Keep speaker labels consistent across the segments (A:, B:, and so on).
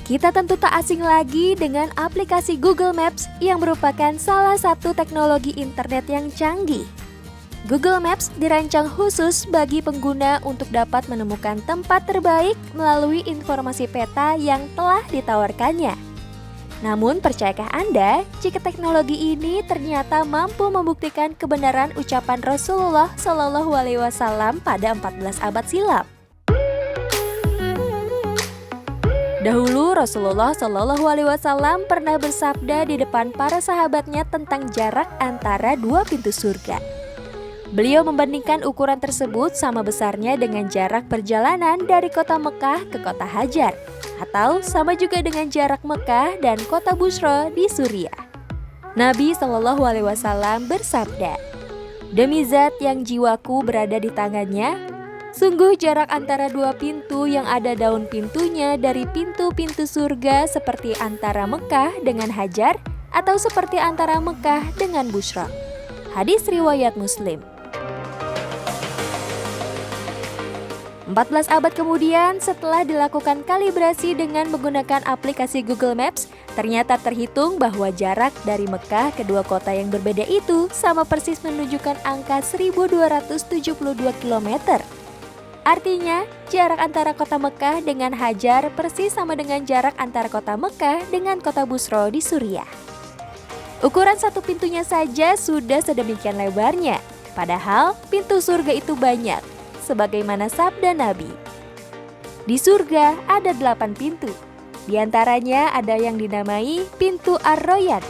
A: Kita tentu tak asing lagi dengan aplikasi Google Maps yang merupakan salah satu teknologi internet yang canggih. Google Maps dirancang khusus bagi pengguna untuk dapat menemukan tempat terbaik melalui informasi peta yang telah ditawarkannya. Namun, percayakah Anda jika teknologi ini ternyata mampu membuktikan kebenaran ucapan Rasulullah SAW pada 14 abad silam? Dahulu Rasulullah SAW pernah bersabda di depan para sahabatnya tentang jarak antara dua pintu surga. Beliau membandingkan ukuran tersebut sama besarnya dengan jarak perjalanan dari kota Mekah ke kota Hajar, atau sama juga dengan jarak Mekah dan kota Busra di Suriah. Nabi SAW bersabda, "Demi zat yang jiwaku berada di tangannya, sungguh jarak antara dua pintu yang ada daun pintunya dari pintu-pintu surga seperti antara Mekah dengan Hajar atau seperti antara Mekah dengan Busra." Hadis riwayat Muslim. 14 abad kemudian, setelah dilakukan kalibrasi dengan menggunakan aplikasi Google Maps, ternyata terhitung bahwa jarak dari Mekah ke dua kota yang berbeda itu sama persis menunjukkan angka 1272 km. Artinya, jarak antara kota Mekah dengan Hajar persis sama dengan jarak antara kota Mekah dengan kota Busra di Suriah. Ukuran satu pintunya saja sudah sedemikian lebarnya, padahal pintu surga itu banyak. Sebagaimana sabda Nabi, di surga ada 8 pintu. Di antaranya ada yang dinamai pintu Ar-Royan.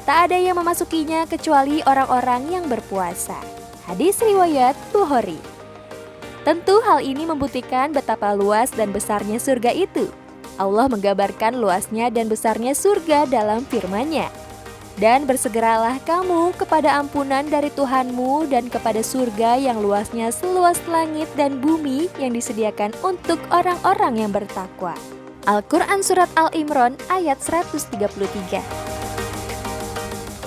A: Tak ada yang memasukinya kecuali orang-orang yang berpuasa. Hadis riwayat Bukhari. Tentu hal ini membuktikan betapa luas dan besarnya surga itu. Allah menggambarkan luasnya dan besarnya surga dalam firman-Nya. Dan bersegeralah kamu kepada ampunan dari Tuhanmu dan kepada surga yang luasnya seluas langit dan bumi yang disediakan untuk orang-orang yang bertakwa. Al-Quran Surat Al-Imran ayat 133.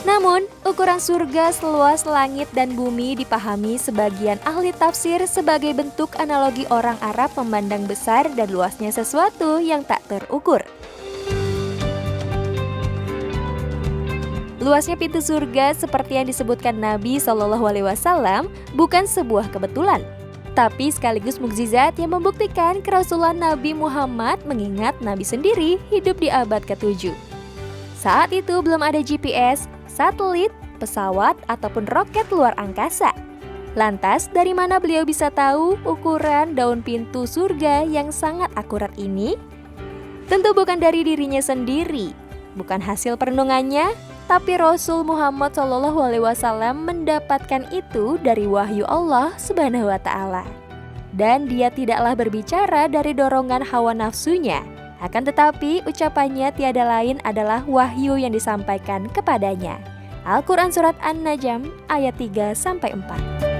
A: Namun, ukuran surga seluas langit dan bumi dipahami sebagian ahli tafsir sebagai bentuk analogi orang Arab memandang besar dan luasnya sesuatu yang tak terukur. Luasnya pintu surga seperti yang disebutkan Nabi SAW bukan sebuah kebetulan, tapi sekaligus mukjizat yang membuktikan kerasulan Nabi Muhammad mengingat Nabi sendiri hidup di abad ke-7. Saat itu belum ada GPS, satelit, pesawat, ataupun roket luar angkasa. Lantas, dari mana beliau bisa tahu ukuran daun pintu surga yang sangat akurat ini? Tentu bukan dari dirinya sendiri, bukan hasil perenungannya, tapi Rasul Muhammad SAW mendapatkan itu dari wahyu Allah Subhanahu wa Ta'ala. Dan dia tidaklah berbicara dari dorongan hawa nafsunya, akan tetapi ucapannya tiada lain adalah wahyu yang disampaikan kepadanya. Al-Quran Surat An-Najm ayat 3-4.